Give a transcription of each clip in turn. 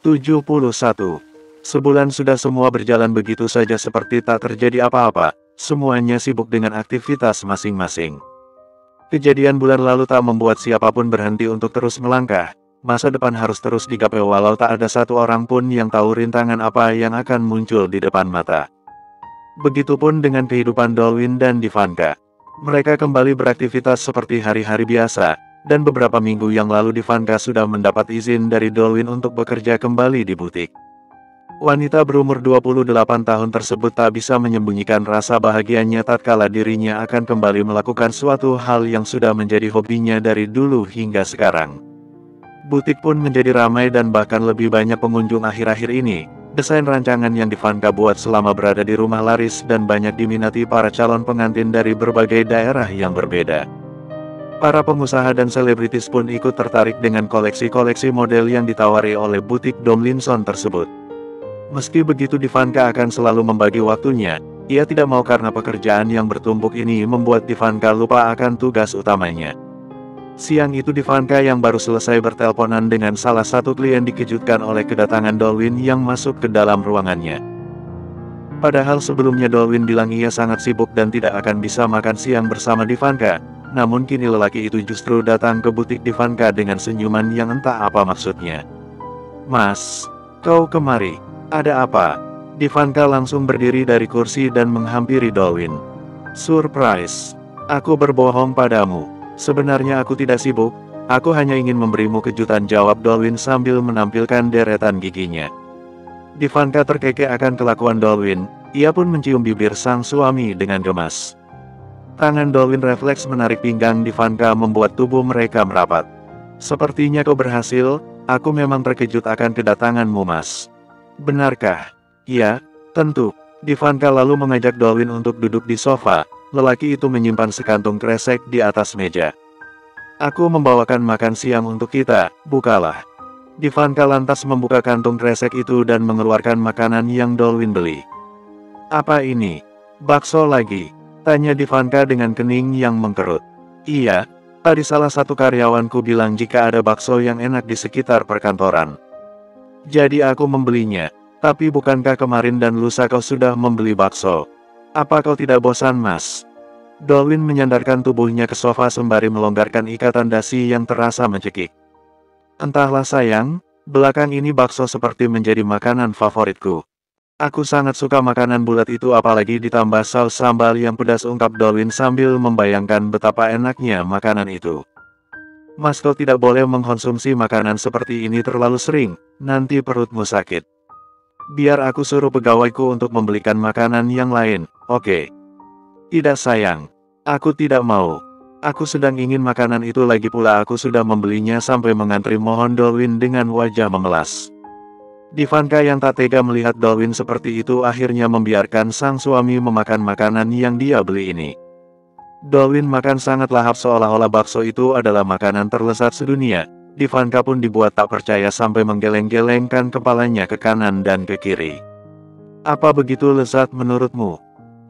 71. Sebulan sudah semua berjalan begitu saja seperti tak terjadi apa-apa, semuanya sibuk dengan aktivitas masing-masing. Kejadian bulan lalu tak membuat siapapun berhenti untuk terus melangkah, masa depan harus terus digapai walau tak ada satu orang pun yang tahu rintangan apa yang akan muncul di depan mata. Begitupun dengan kehidupan Dolwin dan Divanka. Mereka kembali beraktivitas seperti hari-hari biasa, dan beberapa minggu yang lalu Divanka sudah mendapat izin dari Dolwin untuk bekerja kembali di butik. Wanita berumur 28 tahun tersebut tak bisa menyembunyikan rasa bahagianya tatkala dirinya akan kembali melakukan suatu hal yang sudah menjadi hobinya dari dulu hingga sekarang. Butik pun menjadi ramai dan bahkan lebih banyak pengunjung akhir-akhir ini. Desain rancangan yang Divanka buat selama berada di rumah laris dan banyak diminati para calon pengantin dari berbagai daerah yang berbeda. Para pengusaha dan selebritis pun ikut tertarik dengan koleksi-koleksi model yang ditawari oleh butik Domlinson tersebut. Meski begitu Divanka akan selalu membagi waktunya, ia tidak mau karena pekerjaan yang bertumpuk ini membuat Divanka lupa akan tugas utamanya. Siang itu Divanka yang baru selesai berteleponan dengan salah satu klien dikejutkan oleh kedatangan Dolwin yang masuk ke dalam ruangannya. Padahal sebelumnya Dolwin bilang ia sangat sibuk dan tidak akan bisa makan siang bersama Divanka. Namun kini lelaki itu justru datang ke butik Divanka dengan senyuman yang entah apa maksudnya. "Mas, kau kemari. Ada apa?" Divanka langsung berdiri dari kursi dan menghampiri Dolwin. "Surprise. Aku berbohong padamu. Sebenarnya aku tidak sibuk, aku hanya ingin memberimu kejutan," jawab Dolwin sambil menampilkan deretan giginya. Divanka terkekeh akan kelakuan Dolwin, ia pun mencium bibir sang suami dengan gemas. Tangan Dolwin refleks menarik pinggang Divanka membuat tubuh mereka merapat. "Sepertinya kau berhasil, aku memang terkejut akan kedatanganmu, Mas." "Benarkah?" "Ya, tentu." Divanka lalu mengajak Dolwin untuk duduk di sofa, lelaki itu menyimpan sekantung kresek di atas meja. "Aku membawakan makan siang untuk kita, bukalah." Divanka lantas membuka kantung kresek itu dan mengeluarkan makanan yang Dolwin beli. "Apa ini? Bakso lagi?" tanya Divanka dengan kening yang mengkerut. "Iya, tadi salah satu karyawanku bilang jika ada bakso yang enak di sekitar perkantoran. Jadi aku membelinya. Tapi bukankah kemarin dan lusa kau sudah membeli bakso? Apa kau tidak bosan, Mas?" Dolwin menyandarkan tubuhnya ke sofa sembari melonggarkan ikatan dasi yang terasa mencekik. "Entahlah sayang, belakang ini bakso seperti menjadi makanan favoritku. Aku sangat suka makanan bulat itu apalagi ditambah saus sambal yang pedas," ungkap Dolwin sambil membayangkan betapa enaknya makanan itu. "Mas, kau tidak boleh mengkonsumsi makanan seperti ini terlalu sering, nanti perutmu sakit. Biar aku suruh pegawaiku untuk membelikan makanan yang lain, oke?" "Tidak sayang, aku tidak mau. Aku sedang ingin makanan itu lagi pula aku sudah membelinya sampai mengantri," mohon Dolwin dengan wajah memelas. Divanka yang tak tega melihat Dolwin seperti itu akhirnya membiarkan sang suami memakan makanan yang dia beli ini. Dolwin makan sangat lahap seolah-olah bakso itu adalah makanan terlezat sedunia. Divanka pun dibuat tak percaya sampai menggeleng-gelengkan kepalanya ke kanan dan ke kiri. "Apa begitu lezat menurutmu?"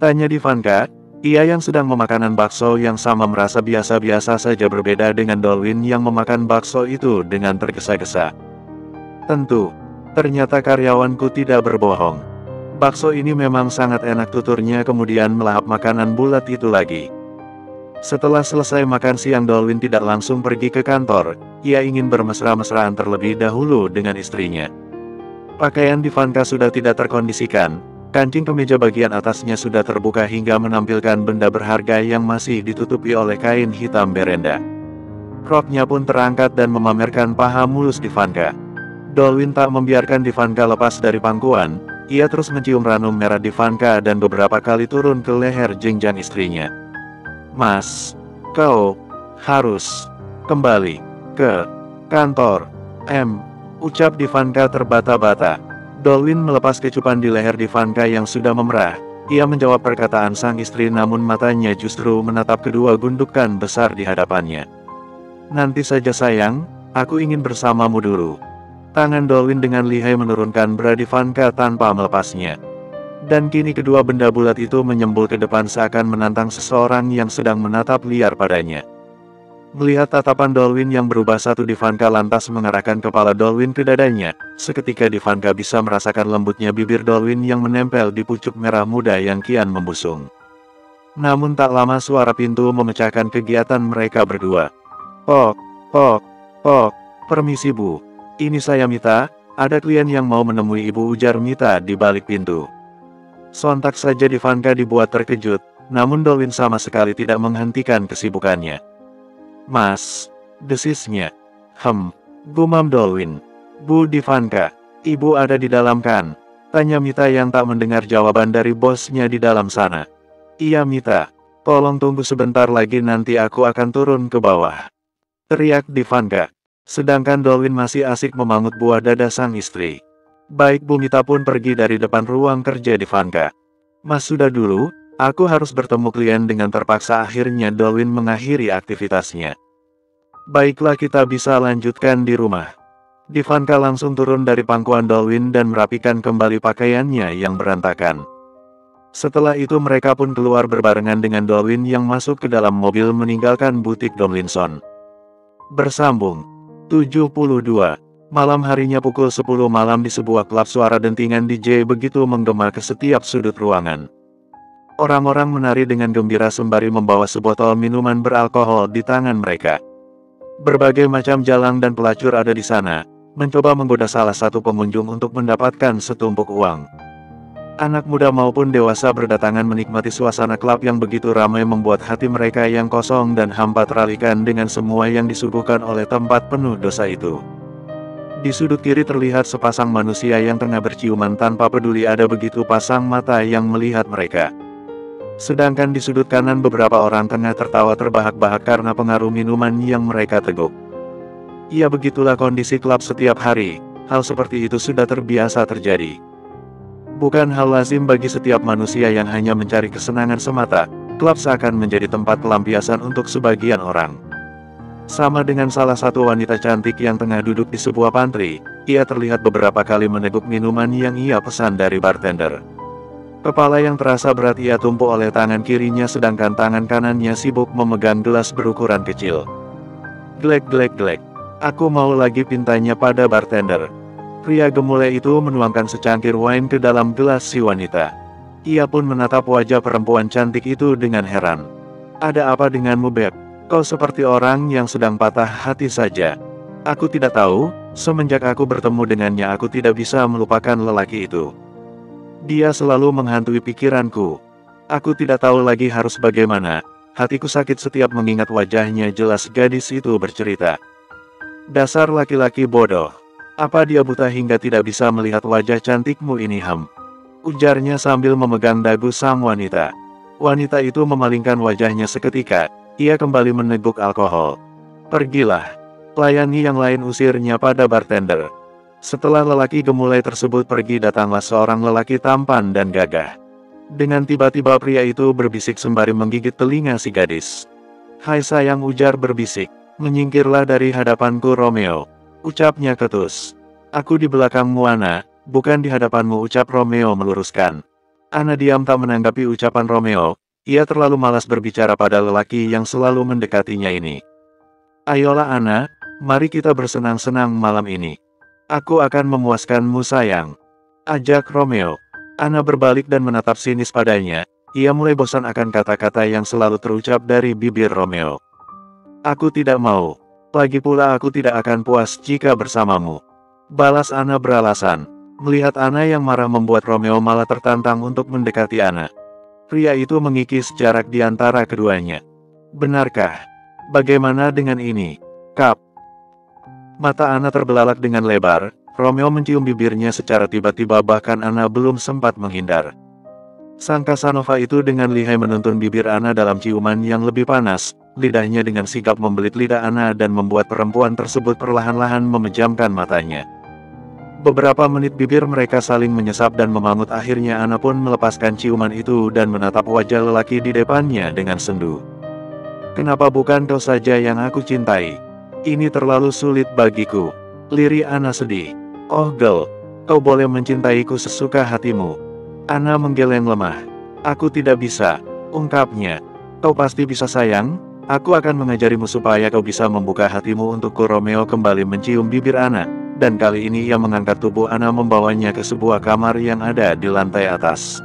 tanya Divanka. Ia yang sedang memakanan bakso yang sama merasa biasa-biasa saja berbeda dengan Dolwin yang memakan bakso itu dengan tergesa-gesa. "Tentu. Ternyata karyawanku tidak berbohong. Bakso ini memang sangat enak," tuturnya kemudian melahap makanan bulat itu lagi. Setelah selesai makan siang Dolwin tidak langsung pergi ke kantor, ia ingin bermesra-mesraan terlebih dahulu dengan istrinya. Pakaian Divanka sudah tidak terkondisikan, kancing kemeja bagian atasnya sudah terbuka hingga menampilkan benda berharga yang masih ditutupi oleh kain hitam berenda. Roknya pun terangkat dan memamerkan paha mulus Divanka. Dolwin tak membiarkan Divanka lepas dari pangkuan, ia terus mencium ranum merah Divanka dan beberapa kali turun ke leher jenjang istrinya. "Mas, kau harus kembali ke kantor, ucap Divanka terbata-bata. Dolwin melepas kecupan di leher Divanka yang sudah memerah. Ia menjawab perkataan sang istri namun matanya justru menatap kedua gundukan besar di hadapannya. "Nanti saja sayang, aku ingin bersamamu dulu." Tangan Dolwin dengan lihai menurunkan bra Divanka tanpa melepasnya. Dan kini kedua benda bulat itu menyembul ke depan seakan menantang seseorang yang sedang menatap liar padanya. Melihat tatapan Dolwin yang berubah satu, Ivanka lantas mengarahkan kepala Dolwin ke dadanya. Seketika Ivanka bisa merasakan lembutnya bibir Dolwin yang menempel di pucuk merah muda yang kian membusung. Namun tak lama suara pintu memecahkan kegiatan mereka berdua. "Pok, pok, pok, permisi Bu. Ini saya Mita, ada klien yang mau menemui Ibu," ujar Mita di balik pintu. Sontak saja Ivanka dibuat terkejut, namun Dolwin sama sekali tidak menghentikan kesibukannya. "Mas," desisnya. Gumam Dolwin. "Bu Ivanka, Ibu ada di dalam kan?" tanya Mita yang tak mendengar jawaban dari bosnya di dalam sana. "Iya Mita, tolong tunggu sebentar lagi nanti aku akan turun ke bawah," teriak Ivanka. Sedangkan Dolwin masih asik memangut buah dada sang istri. Baik Bu Mita pun pergi dari depan ruang kerja Ivanka. "Mas sudah dulu, aku harus bertemu klien." Dengan terpaksa akhirnya Dolwin mengakhiri aktivitasnya. "Baiklah, kita bisa lanjutkan di rumah." Ivanka langsung turun dari pangkuan Dolwin dan merapikan kembali pakaiannya yang berantakan. Setelah itu mereka pun keluar berbarengan dengan Dolwin yang masuk ke dalam mobil meninggalkan butik Tomlinson. Bersambung 72. Malam harinya pukul 10 malam di sebuah klub suara dentingan DJ begitu menggema ke setiap sudut ruangan. Orang-orang menari dengan gembira sembari membawa sebotol minuman beralkohol di tangan mereka. Berbagai macam jalang dan pelacur ada di sana, mencoba menggoda salah satu pengunjung untuk mendapatkan setumpuk uang. Anak muda maupun dewasa berdatangan menikmati suasana klub yang begitu ramai membuat hati mereka yang kosong dan hampa teralihkan dengan semua yang disuguhkan oleh tempat penuh dosa itu. Di sudut kiri terlihat sepasang manusia yang tengah berciuman tanpa peduli ada begitu pasang mata yang melihat mereka. Sedangkan di sudut kanan beberapa orang tengah tertawa terbahak-bahak karena pengaruh minuman yang mereka teguk. Ya begitulah kondisi klub setiap hari, hal seperti itu sudah terbiasa terjadi. Bukan hal lazim bagi setiap manusia yang hanya mencari kesenangan semata, klub seakan menjadi tempat pelampiasan untuk sebagian orang. Sama dengan salah satu wanita cantik yang tengah duduk di sebuah pantry, ia terlihat beberapa kali meneguk minuman yang ia pesan dari bartender. Kepala yang terasa berat ia tumpuk oleh tangan kirinya sedangkan tangan kanannya sibuk memegang gelas berukuran kecil. "Glek glek glek. Aku mau lagi," pintanya pada bartender. Pria gemulai itu menuangkan secangkir wine ke dalam gelas si wanita. Ia pun menatap wajah perempuan cantik itu dengan heran. "Ada apa denganmu Beb? Kau seperti orang yang sedang patah hati saja." "Aku tidak tahu, semenjak aku bertemu dengannya aku tidak bisa melupakan lelaki itu. Dia selalu menghantui pikiranku. Aku tidak tahu lagi harus bagaimana, hatiku sakit setiap mengingat wajahnya." Jelas gadis itu bercerita. "Dasar laki-laki bodoh. Apa dia buta hingga tidak bisa melihat wajah cantikmu ini ujarnya sambil memegang dagu sang wanita. Wanita itu memalingkan wajahnya seketika, ia kembali meneguk alkohol. "Pergilah. Layani yang lain," usirnya pada bartender. Setelah lelaki gemulai tersebut pergi datanglah seorang lelaki tampan dan gagah. Dengan tiba-tiba pria itu berbisik sembari menggigit telinga si gadis. "Hai sayang," ujar berbisik, "menyingkirlah dari hadapanku Romeo," ucapnya ketus. "Aku di belakangmu Ana, bukan di hadapanmu," ucap Romeo meluruskan. Ana diam tak menanggapi ucapan Romeo, ia terlalu malas berbicara pada lelaki yang selalu mendekatinya ini. "Ayolah Ana, mari kita bersenang-senang malam ini. Aku akan memuaskanmu sayang," ajak Romeo. Ana berbalik dan menatap sinis padanya, ia mulai bosan akan kata-kata yang selalu terucap dari bibir Romeo. "Aku tidak mau. Lagi pula aku tidak akan puas jika bersamamu," balas Ana beralasan. Melihat Ana yang marah membuat Romeo malah tertantang untuk mendekati Ana. Pria itu mengikis jarak di antara keduanya. "Benarkah? Bagaimana dengan ini, Kap?" Mata Ana terbelalak dengan lebar. Romeo mencium bibirnya secara tiba-tiba bahkan Ana belum sempat menghindar. Sang Casanova itu dengan lihai menuntun bibir Ana dalam ciuman yang lebih panas. Lidahnya dengan sigap membelit lidah Ana dan membuat perempuan tersebut perlahan-lahan memejamkan matanya. Beberapa menit bibir mereka saling menyesap dan memangut. Akhirnya Ana pun melepaskan ciuman itu dan menatap wajah lelaki di depannya dengan sendu. "Kenapa bukan kau saja yang aku cintai? Ini terlalu sulit bagiku," lirih Ana sedih. "Oh girl, kau boleh mencintaiku sesuka hatimu." Ana menggeleng lemah. "Aku tidak bisa," ungkapnya. "Kau pasti bisa sayang. Aku akan mengajarimu supaya kau bisa membuka hatimu untukku. Romeo kembali mencium bibir Anna, dan kali ini ia mengangkat tubuh Anna membawanya ke sebuah kamar yang ada di lantai atas.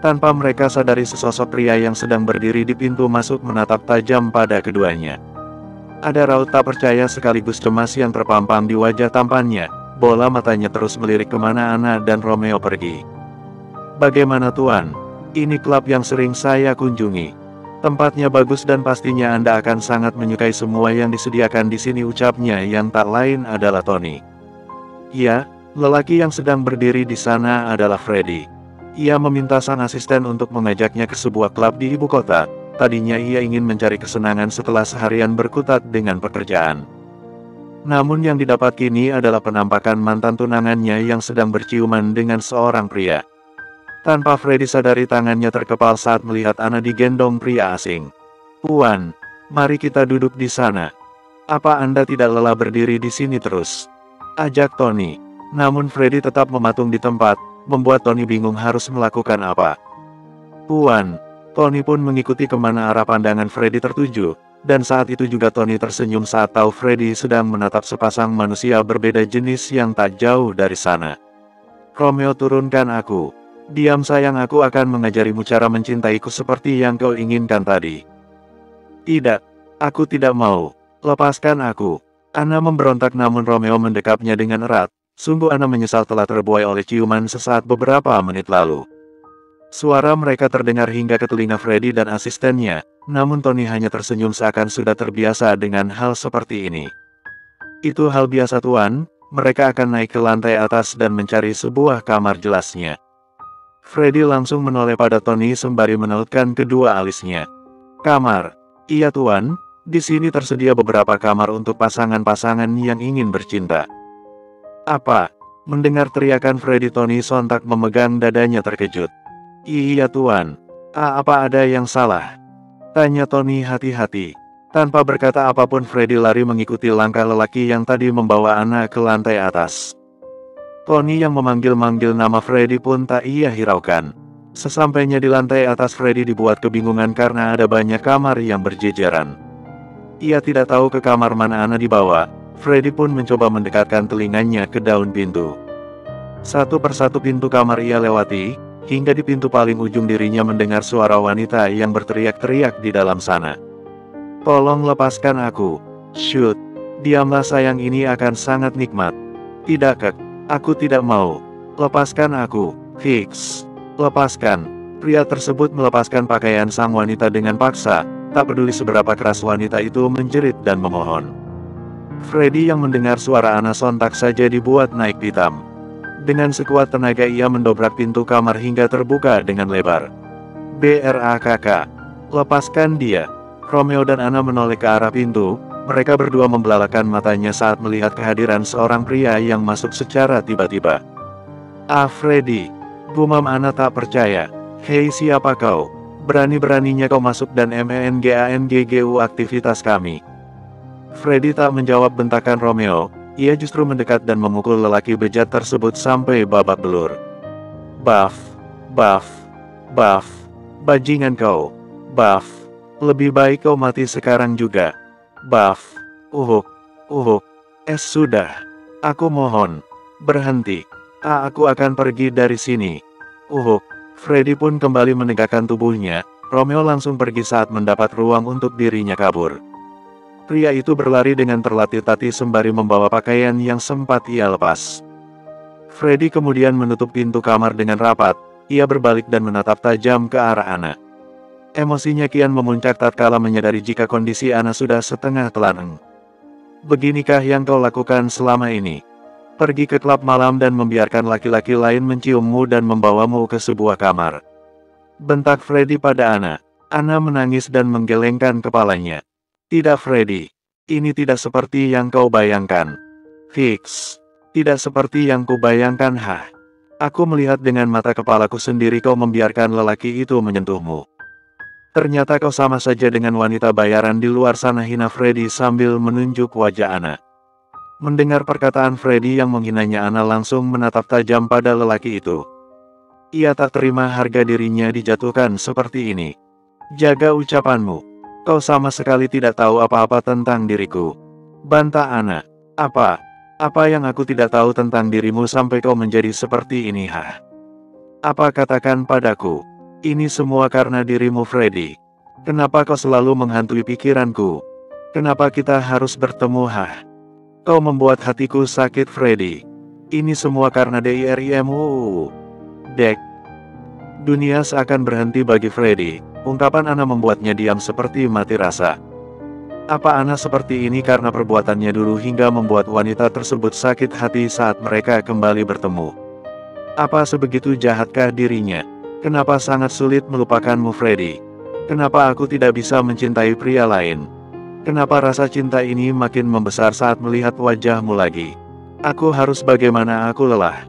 Tanpa mereka sadari sesosok pria yang sedang berdiri di pintu masuk menatap tajam pada keduanya. Ada raut tak percaya sekaligus cemas yang terpampang di wajah tampannya. Bola matanya terus melirik kemana Anna dan Romeo pergi. Bagaimana Tuan? Ini klub yang sering saya kunjungi. Tempatnya bagus dan pastinya Anda akan sangat menyukai semua yang disediakan di sini, ucapnya yang tak lain adalah Tony. Ya, lelaki yang sedang berdiri di sana adalah Freddy. Ia meminta sang asisten untuk mengajaknya ke sebuah klub di ibu kota. Tadinya ia ingin mencari kesenangan setelah seharian berkutat dengan pekerjaan. Namun yang didapat kini adalah penampakan mantan tunangannya yang sedang berciuman dengan seorang pria. Tanpa Freddy sadari, tangannya terkepal saat melihat Anna digendong pria asing. Puan, mari kita duduk di sana. Apa Anda tidak lelah berdiri di sini terus? Ajak Tony. Namun Freddy tetap mematung di tempat, membuat Tony bingung harus melakukan apa. Puan, Tony pun mengikuti kemana arah pandangan Freddy tertuju, dan saat itu juga Tony tersenyum saat tahu Freddy sedang menatap sepasang manusia berbeda jenis yang tak jauh dari sana. Romeo, turunkan aku. Diam sayang, aku akan mengajarimu cara mencintaiku seperti yang kau inginkan tadi. Tidak, aku tidak mau. Lepaskan aku. Anna memberontak namun Romeo mendekapnya dengan erat. Sungguh Anna menyesal telah terbuai oleh ciuman sesaat beberapa menit lalu. Suara mereka terdengar hingga ke telinga Freddy dan asistennya, namun Tony hanya tersenyum seakan sudah terbiasa dengan hal seperti ini. Itu hal biasa Tuan, mereka akan naik ke lantai atas dan mencari sebuah kamar, jelasnya. Freddy langsung menoleh pada Tony sembari menautkan kedua alisnya. Kamar? Iya Tuan, di sini tersedia beberapa kamar untuk pasangan-pasangan yang ingin bercinta. Apa? Mendengar teriakan Freddy, Tony sontak memegang dadanya terkejut. Iya Tuan. Apa ada yang salah? Tanya Tony hati-hati. Tanpa berkata apapun Freddy lari mengikuti langkah lelaki yang tadi membawa Anna ke lantai atas. Tony yang memanggil-manggil nama Freddy pun tak ia hiraukan. Sesampainya di lantai atas, Freddy dibuat kebingungan karena ada banyak kamar yang berjejeran. Ia tidak tahu ke kamar mana Anna dibawa. Freddy pun mencoba mendekatkan telinganya ke daun pintu. Satu persatu pintu kamar ia lewati, hingga di pintu paling ujung dirinya mendengar suara wanita yang berteriak-teriak di dalam sana. Tolong lepaskan aku. Shoot. Diamlah sayang, ini akan sangat nikmat. Tidak Kek. Aku tidak mau. Lepaskan aku. Fix. Lepaskan. Pria tersebut melepaskan pakaian sang wanita dengan paksa, tak peduli seberapa keras wanita itu menjerit dan memohon. Freddy yang mendengar suara Anna sontak saja dibuat naik pitam. Dengan sekuat tenaga ia mendobrak pintu kamar hingga terbuka dengan lebar. BRAKK. Lepaskan dia. Romeo dan Anna menoleh ke arah pintu. Mereka berdua membelalakan matanya saat melihat kehadiran seorang pria yang masuk secara tiba-tiba. Freddy. Gumam Anna tak percaya. Hei, siapa kau? Berani-beraninya kau masuk dan mengganggu aktivitas kami. Freddy tak menjawab bentakan Romeo. Ia justru mendekat dan memukul lelaki bejat tersebut sampai babak belur. Buff. Buff. Buff. Bajingan kau. Buff. Lebih baik kau mati sekarang juga. Buff. Uhuk. Uhuk. Sudah. Aku mohon. Berhenti. Aku akan pergi dari sini. Uhuk. Freddy pun kembali menegakkan tubuhnya. Romeo langsung pergi saat mendapat ruang untuk dirinya kabur. Pria itu berlari dengan terlatih-tatih sembari membawa pakaian yang sempat ia lepas. Freddy kemudian menutup pintu kamar dengan rapat. Ia berbalik dan menatap tajam ke arah Anna. Emosinya kian memuncak tatkala menyadari jika kondisi Anna sudah setengah telanjang. Beginikah yang kau lakukan selama ini? Pergi ke klub malam dan membiarkan laki-laki lain menciummu dan membawamu ke sebuah kamar. Bentak Freddy pada Anna. Anna menangis dan menggelengkan kepalanya. Tidak Freddy. Ini tidak seperti yang kau bayangkan. Fix. Tidak seperti yang ku bayangkan. Aku melihat dengan mata kepalaku sendiri kau membiarkan lelaki itu menyentuhmu. Ternyata kau sama saja dengan wanita bayaran di luar sana, hina Freddy sambil menunjuk wajah Anna. Mendengar perkataan Freddy yang menghinanya, Anna langsung menatap tajam pada lelaki itu. Ia tak terima harga dirinya dijatuhkan seperti ini. Jaga ucapanmu. Kau sama sekali tidak tahu apa-apa tentang diriku. Bantah Ana. Apa? Apa yang aku tidak tahu tentang dirimu sampai kau menjadi seperti ini, hah? Apa katakan padaku? Ini semua karena dirimu, Freddy. Kenapa kau selalu menghantui pikiranku? Kenapa kita harus bertemu, hah? Kau membuat hatiku sakit, Freddy. Ini semua karena dirimu. Dek. Dunia seakan berhenti bagi Freddy. Ungkapan Ana membuatnya diam seperti mati rasa. Apa Ana seperti ini karena perbuatannya dulu hingga membuat wanita tersebut sakit hati saat mereka kembali bertemu? Apa sebegitu jahatkah dirinya? Kenapa sangat sulit melupakanmu, Freddy? Kenapa aku tidak bisa mencintai pria lain? Kenapa rasa cinta ini makin membesar saat melihat wajahmu lagi? Aku harus bagaimana, aku lelah.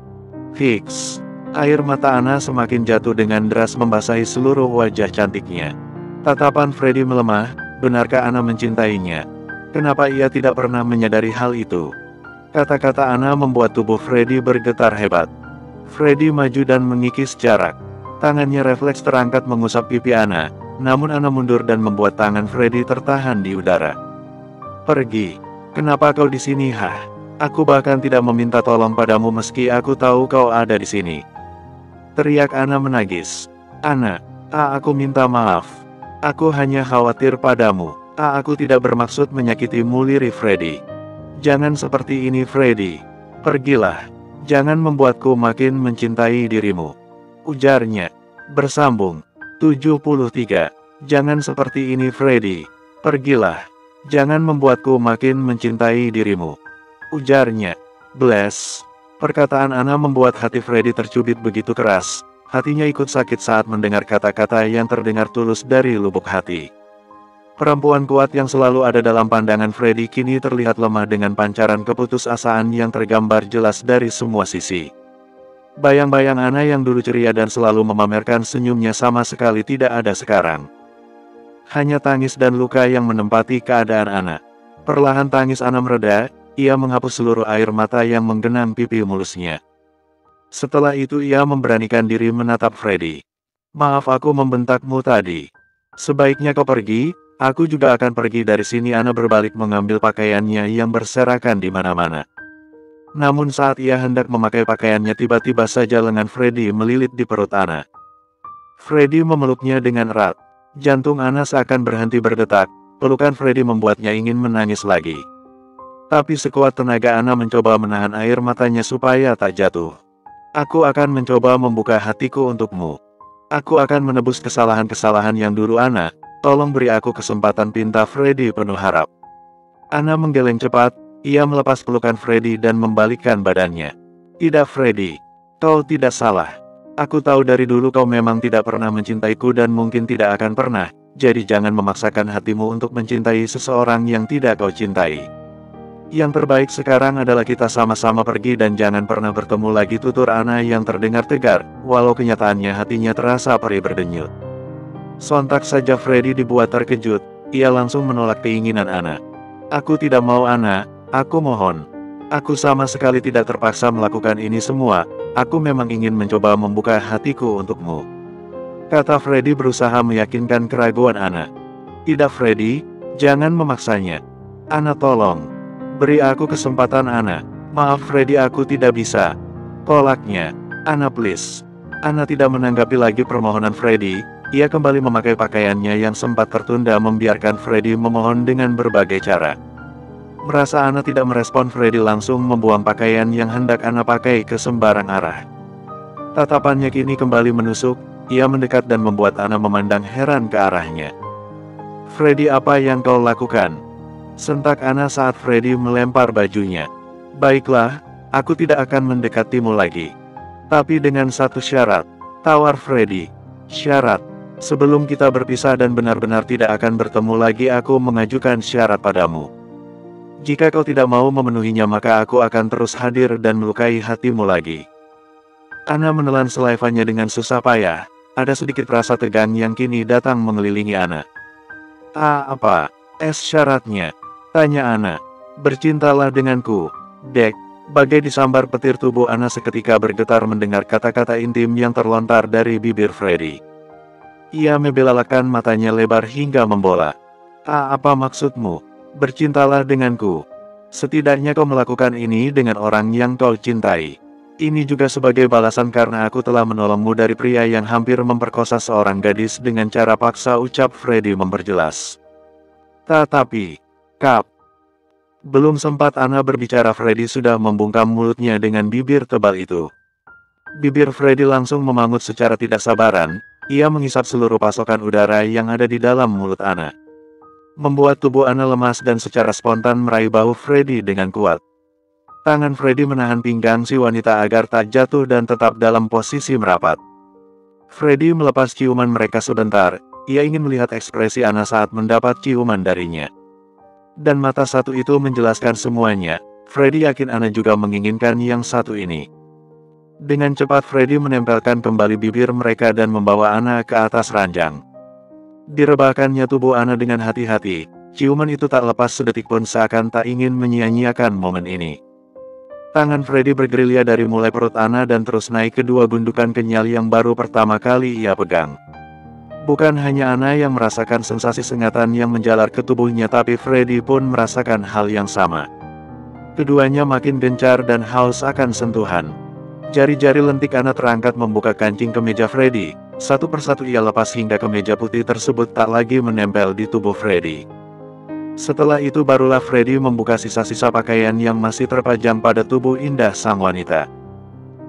Fix. Air mata Ana semakin jatuh dengan deras membasahi seluruh wajah cantiknya. Tatapan Freddy melemah, benarkah Ana mencintainya? Kenapa ia tidak pernah menyadari hal itu? Kata-kata Ana membuat tubuh Freddy bergetar hebat. Freddy maju dan mengikis jarak. Tangannya refleks terangkat mengusap pipi Ana, namun Ana mundur dan membuat tangan Freddy tertahan di udara. Pergi. Kenapa kau di sini, hah? Aku bahkan tidak meminta tolong padamu meski aku tahu kau ada di sini. Teriak Ana menangis. Ana, aku minta maaf. Aku hanya khawatir padamu. Aku tidak bermaksud menyakitimu, lirik Freddy. Jangan seperti ini, Freddy. Pergilah. Jangan membuatku makin mencintai dirimu. Ujarnya. Bersambung. 73. Jangan seperti ini, Freddy. Pergilah. Jangan membuatku makin mencintai dirimu. Ujarnya. Bless. Perkataan Ana membuat hati Freddy tercubit begitu keras. Hatinya ikut sakit saat mendengar kata-kata yang terdengar tulus dari lubuk hati. Perempuan kuat yang selalu ada dalam pandangan Freddy kini terlihat lemah dengan pancaran keputusasaan yang tergambar jelas dari semua sisi. Bayang-bayang Ana yang dulu ceria dan selalu memamerkan senyumnya sama sekali tidak ada sekarang. Hanya tangis dan luka yang menempati keadaan Ana. Perlahan tangis Ana mereda, ia menghapus seluruh air mata yang menggenang pipi mulusnya. Setelah itu ia memberanikan diri menatap Freddy. Maaf aku membentakmu tadi. Sebaiknya kau pergi, aku juga akan pergi dari sini. Ana berbalik mengambil pakaiannya yang berserakan di mana-mana. Namun saat ia hendak memakai pakaiannya tiba-tiba saja lengan Freddy melilit di perut Ana. Freddy memeluknya dengan erat. Jantung Ana seakan berhenti berdetak, pelukan Freddy membuatnya ingin menangis lagi. Tapi sekuat tenaga Ana mencoba menahan air matanya supaya tak jatuh. Aku akan mencoba membuka hatiku untukmu. Aku akan menebus kesalahan-kesalahan yang dulu Ana, tolong beri aku kesempatan, pinta Freddy penuh harap. Ana menggeleng cepat, ia melepas pelukan Freddy dan membalikkan badannya. Tidak Freddy, kau tidak salah. Aku tahu dari dulu kau memang tidak pernah mencintaiku dan mungkin tidak akan pernah, jadi jangan memaksakan hatimu untuk mencintai seseorang yang tidak kau cintai. Yang terbaik sekarang adalah kita sama-sama pergi dan jangan pernah bertemu lagi, tutur Ana yang terdengar tegar, walau kenyataannya hatinya terasa perih berdenyut. Sontak saja Freddy dibuat terkejut, ia langsung menolak keinginan Ana. Aku tidak mau Ana, aku mohon. Aku sama sekali tidak terpaksa melakukan ini semua, aku memang ingin mencoba membuka hatiku untukmu. Kata Freddy berusaha meyakinkan keraguan Ana. Tidak Freddy, jangan memaksanya. Ana tolong. Beri aku kesempatan Ana. Maaf Freddy aku tidak bisa. Tolaknya. Ana please. Ana tidak menanggapi lagi permohonan Freddy, ia kembali memakai pakaiannya yang sempat tertunda membiarkan Freddy memohon dengan berbagai cara. Merasa Ana tidak merespon, Freddy langsung membuang pakaian yang hendak Ana pakai ke sembarang arah. Tatapannya kini kembali menusuk, ia mendekat dan membuat Ana memandang heran ke arahnya. Freddy apa yang kau lakukan? Sentak Ana saat Freddy melempar bajunya. Baiklah, aku tidak akan mendekatimu lagi. Tapi dengan satu syarat, tawar Freddy. Syarat, sebelum kita berpisah dan benar-benar tidak akan bertemu lagi, aku mengajukan syarat padamu. Jika kau tidak mau memenuhinya maka aku akan terus hadir dan melukai hatimu lagi. Ana menelan selaivannya dengan susah payah, ada sedikit rasa tegang yang kini datang mengelilingi Ana. Apa? Syaratnya? Tanya Ana. Bercintalah denganku, Dek. Bagai disambar petir tubuh Ana seketika bergetar mendengar kata-kata intim yang terlontar dari bibir Freddy. Ia membelalakan matanya lebar hingga membola. Apa maksudmu? Bercintalah denganku. Setidaknya kau melakukan ini dengan orang yang kau cintai. Ini juga sebagai balasan karena aku telah menolongmu dari pria yang hampir memperkosa seorang gadis dengan cara paksa, ucap Freddy memperjelas. Tetapi, Kap. Belum sempat Ana berbicara, Freddy sudah membungkam mulutnya dengan bibir tebal itu. Bibir Freddy langsung memangut secara tidak sabaran, ia menghisap seluruh pasokan udara yang ada di dalam mulut Ana. Membuat tubuh Ana lemas dan secara spontan meraih bahu Freddy dengan kuat. Tangan Freddy menahan pinggang si wanita agar tak jatuh dan tetap dalam posisi merapat. Freddy melepas ciuman mereka sebentar, ia ingin melihat ekspresi Ana saat mendapat ciuman darinya. Dan mata satu itu menjelaskan semuanya, Freddy yakin Ana juga menginginkan yang satu ini. Dengan cepat Freddy menempelkan kembali bibir mereka dan membawa Ana ke atas ranjang. Direbahkannya tubuh Ana dengan hati-hati, ciuman itu tak lepas sedetik pun seakan tak ingin menyia-nyiakan momen ini. Tangan Freddy bergerilya dari mulai perut Ana dan terus naik ke dua gundukan kenyal yang baru pertama kali ia pegang. Bukan hanya Ana yang merasakan sensasi sengatan yang menjalar ke tubuhnya, tapi Freddy pun merasakan hal yang sama. Keduanya makin gencar dan haus akan sentuhan. Jari-jari lentik Ana terangkat membuka kancing kemeja Freddy. Satu persatu ia lepas hingga kemeja putih tersebut tak lagi menempel di tubuh Freddy. Setelah itu barulah Freddy membuka sisa-sisa pakaian yang masih terpajang pada tubuh indah sang wanita.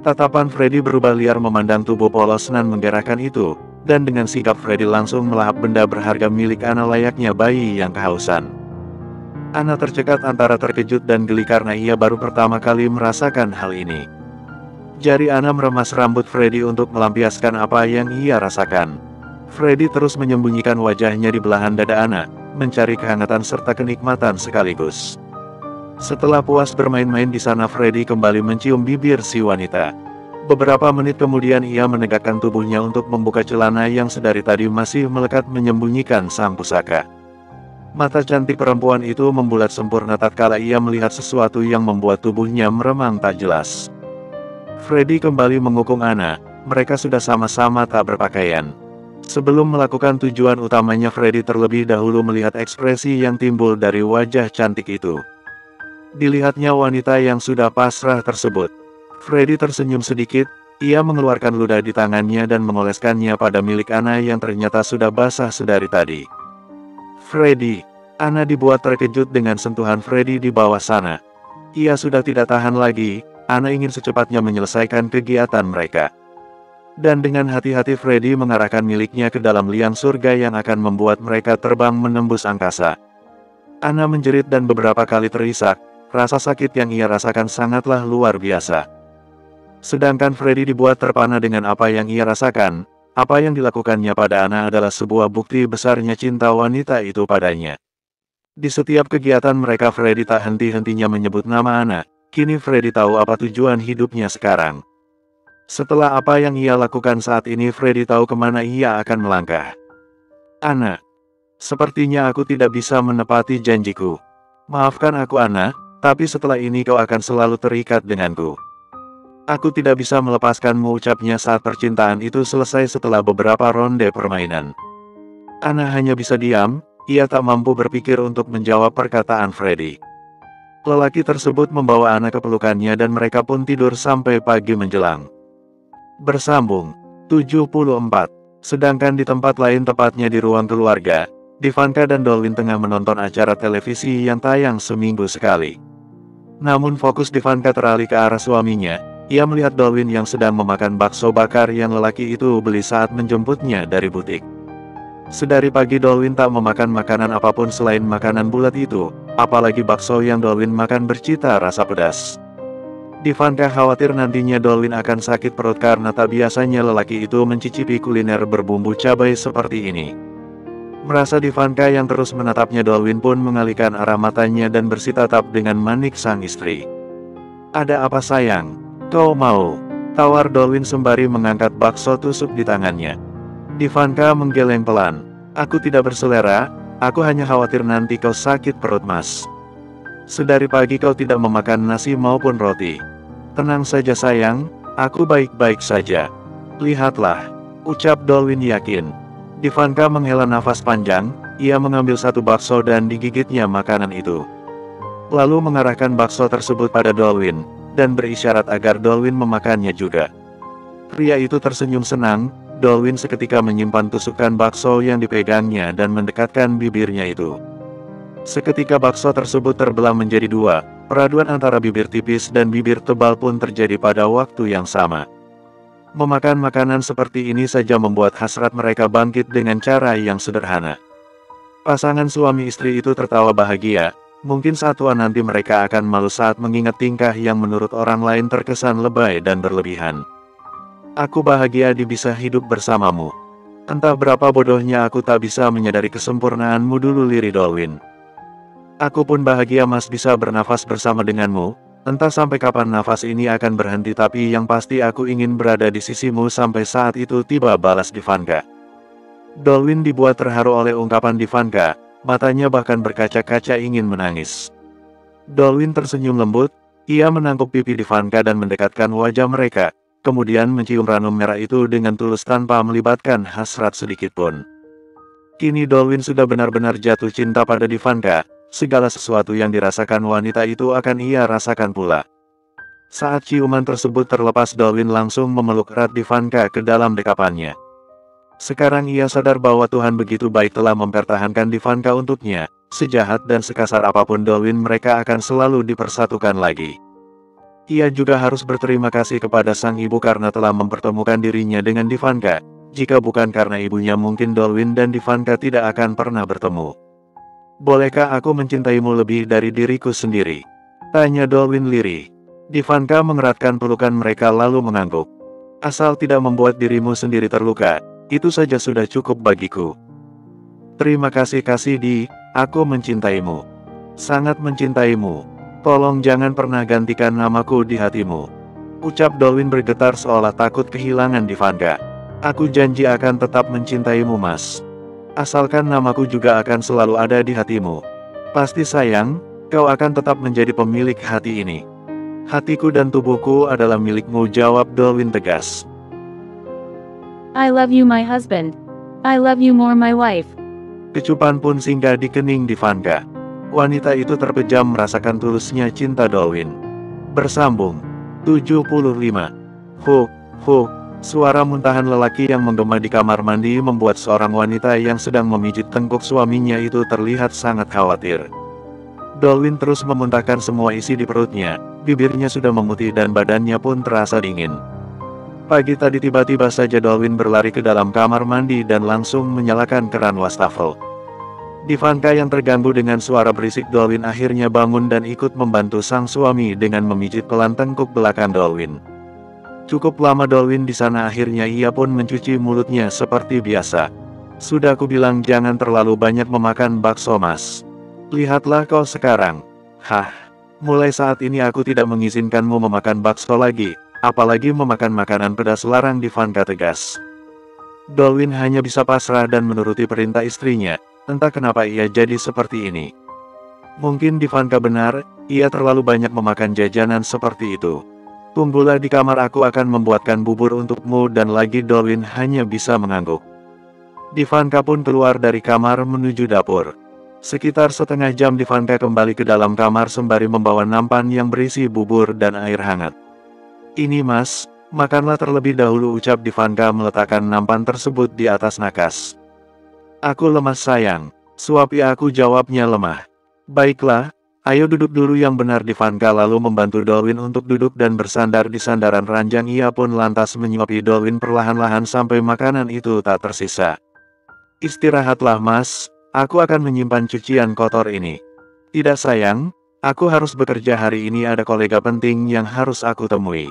Tatapan Freddy berubah liar memandang tubuh polos nan menggerakkan itu, dan dengan sigap Freddy langsung melahap benda berharga milik Ana layaknya bayi yang kehausan. Ana tercekat antara terkejut dan geli karena ia baru pertama kali merasakan hal ini. Jari Ana meremas rambut Freddy untuk melampiaskan apa yang ia rasakan. Freddy terus menyembunyikan wajahnya di belahan dada Ana, mencari kehangatan serta kenikmatan sekaligus. Setelah puas bermain-main di sana, Freddy kembali mencium bibir si wanita. Beberapa menit kemudian ia menegakkan tubuhnya untuk membuka celana yang sedari tadi masih melekat menyembunyikan sang pusaka. Mata cantik perempuan itu membulat sempurna tatkala ia melihat sesuatu yang membuat tubuhnya meremang tak jelas. Freddy kembali mengukung Ana, mereka sudah sama-sama tak berpakaian. Sebelum melakukan tujuan utamanya, Freddy terlebih dahulu melihat ekspresi yang timbul dari wajah cantik itu. Dilihatnya wanita yang sudah pasrah tersebut, Freddy tersenyum sedikit, ia mengeluarkan ludah di tangannya dan mengoleskannya pada milik Ana yang ternyata sudah basah sedari tadi. Freddy, Ana dibuat terkejut dengan sentuhan Freddy di bawah sana. Ia sudah tidak tahan lagi. Ana ingin secepatnya menyelesaikan kegiatan mereka. Dan dengan hati-hati Freddy mengarahkan miliknya ke dalam liang surga yang akan membuat mereka terbang menembus angkasa. Ana menjerit dan beberapa kali terisak, rasa sakit yang ia rasakan sangatlah luar biasa. Sedangkan Freddy dibuat terpana dengan apa yang ia rasakan, apa yang dilakukannya pada Ana adalah sebuah bukti besarnya cinta wanita itu padanya. Di setiap kegiatan mereka Freddy tak henti-hentinya menyebut nama Ana. Kini Freddy tahu apa tujuan hidupnya sekarang. Setelah apa yang ia lakukan saat ini, Freddy tahu kemana ia akan melangkah. Ana, sepertinya aku tidak bisa menepati janjiku. Maafkan aku Ana, tapi setelah ini kau akan selalu terikat denganku. Aku tidak bisa melepaskanmu, ucapnya saat percintaan itu selesai setelah beberapa ronde permainan. Ana hanya bisa diam, ia tak mampu berpikir untuk menjawab perkataan Freddy. Lelaki tersebut membawa Ana ke pelukannya dan mereka pun tidur sampai pagi menjelang. Bersambung 74. Sedangkan di tempat lain, tepatnya di ruang keluarga, Divanka dan Dolwin tengah menonton acara televisi yang tayang seminggu sekali. Namun fokus Divanka teralih ke arah suaminya. Ia melihat Dolwin yang sedang memakan bakso bakar yang lelaki itu beli saat menjemputnya dari butik. Sedari pagi Dolwin tak memakan makanan apapun selain makanan bulat itu, apalagi bakso yang Dolwin makan bercita rasa pedas. Divanka khawatir nantinya Dolwin akan sakit perut karena tak biasanya lelaki itu mencicipi kuliner berbumbu cabai seperti ini. Merasa Divanka yang terus menatapnya, Dolwin pun mengalihkan arah matanya dan bersitatap dengan manik sang istri. Ada apa sayang? Kau mau? Tawar Dolwin sembari mengangkat bakso tusuk di tangannya. Divanka menggeleng pelan. Aku tidak berselera, aku hanya khawatir nanti kau sakit perut mas. Sedari pagi kau tidak memakan nasi maupun roti. Tenang saja sayang, aku baik-baik saja. Lihatlah, ucap Dolwin yakin. Divanka menghela nafas panjang, Ia mengambil satu bakso dan digigitnya makanan itu. Lalu mengarahkan bakso tersebut pada Dolwin, dan berisyarat agar Dolwin memakannya juga. Pria itu tersenyum senang. Dolwin seketika menyimpan tusukan bakso yang dipegangnya dan mendekatkan bibirnya itu. Seketika bakso tersebut terbelah menjadi dua, peraduan antara bibir tipis dan bibir tebal pun terjadi pada waktu yang sama. Memakan makanan seperti ini saja membuat hasrat mereka bangkit dengan cara yang sederhana. Pasangan suami istri itu tertawa bahagia. Mungkin suatu nanti mereka akan malu saat mengingat tingkah yang menurut orang lain terkesan lebay dan berlebihan. Aku bahagia bisa hidup bersamamu. Entah berapa bodohnya aku tak bisa menyadari kesempurnaanmu dulu, lirik Dolwin. Aku pun bahagia Mas bisa bernafas bersama denganmu. Entah sampai kapan nafas ini akan berhenti, tapi yang pasti aku ingin berada di sisimu sampai saat itu tiba, balas Ivanka. Dolwin dibuat terharu oleh ungkapan Ivanka. Matanya bahkan berkaca-kaca ingin menangis. Dolwin tersenyum lembut. Ia menangkap pipi Ivanka dan mendekatkan wajah mereka. Kemudian mencium ranum merah itu dengan tulus tanpa melibatkan hasrat sedikitpun. Kini Dolwin sudah benar-benar jatuh cinta pada Ivanka. Segala sesuatu yang dirasakan wanita itu akan ia rasakan pula. Saat ciuman tersebut terlepas, Dolwin langsung memeluk erat Ivanka ke dalam dekapannya. Sekarang ia sadar bahwa Tuhan begitu baik telah mempertahankan Ivanka untuknya. Sejahat dan sekasar apapun Dolwin, mereka akan selalu dipersatukan lagi. Ia juga harus berterima kasih kepada sang ibu karena telah mempertemukan dirinya dengan Ivanka. Jika bukan karena ibunya, mungkin Dolwin dan Ivanka tidak akan pernah bertemu. Bolehkah aku mencintaimu lebih dari diriku sendiri? Tanya Dolwin lirih. Ivanka mengeratkan pelukan mereka lalu mengangguk. Asal tidak membuat dirimu sendiri terluka, itu saja sudah cukup bagiku. Terima kasih Cassidy, aku mencintaimu. Sangat mencintaimu. Tolong jangan pernah gantikan namaku di hatimu. Ucap Dolwin bergetar seolah takut kehilangan Ivanka. Aku janji akan tetap mencintaimu Mas. Asalkan namaku juga akan selalu ada di hatimu. Pasti sayang, kau akan tetap menjadi pemilik hati ini. Hatiku dan tubuhku adalah milikmu, jawab Dolwin tegas. I love you my husband. I love you more my wife. Kecupan pun singgah di kening Ivanka. Wanita itu terpejam merasakan tulusnya cinta Dolwin. Bersambung 75. Huk, suara muntahan lelaki yang menggema di kamar mandi membuat seorang wanita yang sedang memijit tengkuk suaminya itu terlihat sangat khawatir. Dolwin terus memuntahkan semua isi di perutnya, bibirnya sudah memutih dan badannya pun terasa dingin. Pagi tadi tiba-tiba saja Dolwin berlari ke dalam kamar mandi dan langsung menyalakan keran wastafel. Ivanka yang terganggu dengan suara berisik Dolwin akhirnya bangun dan ikut membantu sang suami dengan memijit pelan tengkuk belakang Dolwin. Cukup lama Dolwin di sana, akhirnya ia pun mencuci mulutnya seperti biasa. Sudah aku bilang jangan terlalu banyak memakan bakso Mas. Lihatlah kau sekarang. Hah, mulai saat ini aku tidak mengizinkanmu memakan bakso lagi, apalagi memakan makanan pedas, larang Ivanka tegas. Dolwin hanya bisa pasrah dan menuruti perintah istrinya. Entah kenapa ia jadi seperti ini. Mungkin Ivanka benar, ia terlalu banyak memakan jajanan seperti itu. Tunggulah di kamar, aku akan membuatkan bubur untukmu, dan lagi Dolwin hanya bisa mengangguk. Ivanka pun keluar dari kamar menuju dapur. Sekitar setengah jam Ivanka kembali ke dalam kamar sembari membawa nampan yang berisi bubur dan air hangat. Ini Mas, makanlah terlebih dahulu, ucap Ivanka meletakkan nampan tersebut di atas nakas. Aku lemas sayang, suapi aku, jawabnya lemah. Baiklah, ayo duduk dulu yang benar. Ivanka lalu membantu Dolwin untuk duduk dan bersandar di sandaran ranjang. Ia pun lantas menyuapi Dolwin perlahan-lahan sampai makanan itu tak tersisa. Istirahatlah Mas, aku akan menyimpan cucian kotor ini. Tidak sayang, aku harus bekerja hari ini, ada kolega penting yang harus aku temui.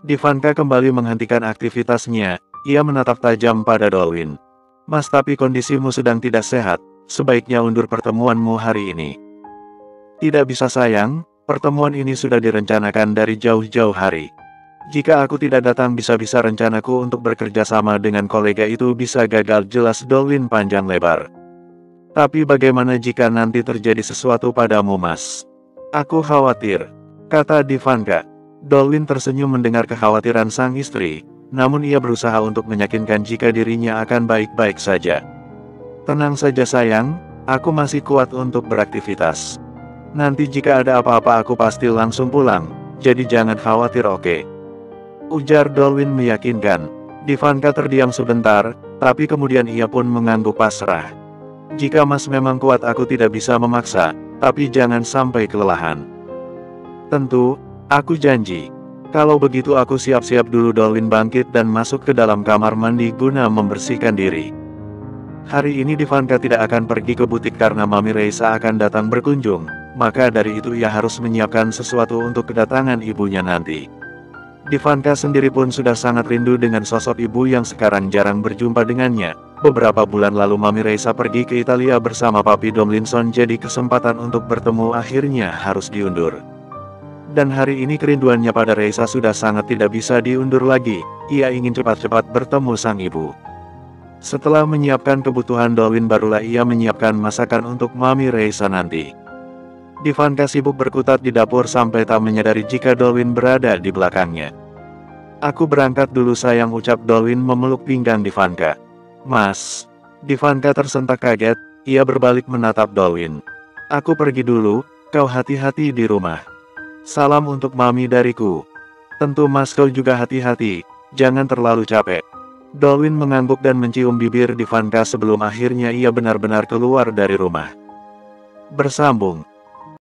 Ivanka kembali menghentikan aktivitasnya, ia menatap tajam pada Dolwin. Mas, tapi kondisimu sedang tidak sehat, sebaiknya undur pertemuanmu hari ini. Tidak bisa sayang, pertemuan ini sudah direncanakan dari jauh-jauh hari. Jika aku tidak datang, bisa-bisa rencanaku untuk bekerja sama dengan kolega itu bisa gagal, jelas Dolwin panjang lebar. Tapi bagaimana jika nanti terjadi sesuatu padamu Mas? Aku khawatir, kata Ivanka. Dolwin tersenyum mendengar kekhawatiran sang istri. Namun ia berusaha untuk meyakinkan jika dirinya akan baik-baik saja. Tenang saja sayang, aku masih kuat untuk beraktivitas. Nanti jika ada apa-apa aku pasti langsung pulang, jadi jangan khawatir oke? Ujar Dolwin meyakinkan. Ivanka terdiam sebentar, tapi kemudian ia pun mengangguk pasrah. Jika Mas memang kuat aku tidak bisa memaksa, tapi jangan sampai kelelahan. Tentu, aku janji. Kalau begitu aku siap-siap dulu. Dolwin bangkit dan masuk ke dalam kamar mandi guna membersihkan diri. Hari ini Ivanka tidak akan pergi ke butik karena Mami Reisa akan datang berkunjung, maka dari itu ia harus menyiapkan sesuatu untuk kedatangan ibunya nanti. Ivanka sendiri pun sudah sangat rindu dengan sosok ibu yang sekarang jarang berjumpa dengannya. Beberapa bulan lalu Mami Reisa pergi ke Italia bersama Papi Tomlinson, jadi kesempatan untuk bertemu akhirnya harus diundur. Dan hari ini kerinduannya pada Reisa sudah sangat tidak bisa diundur lagi, ia ingin cepat-cepat bertemu sang ibu. Setelah menyiapkan kebutuhan Dolwin barulah ia menyiapkan masakan untuk Mami Reisa nanti. Ivanka sibuk berkutat di dapur sampai tak menyadari jika Dolwin berada di belakangnya. Aku berangkat dulu sayang, ucap Dolwin memeluk pinggang Ivanka. Mas. Ivanka tersentak kaget, ia berbalik menatap Dolwin. Aku pergi dulu, kau hati-hati di rumah. Salam untuk Mami dariku. Tentu Mas kau juga hati-hati, jangan terlalu capek. Dolwin mengangguk dan mencium bibir Ivanka sebelum akhirnya ia benar-benar keluar dari rumah. Bersambung.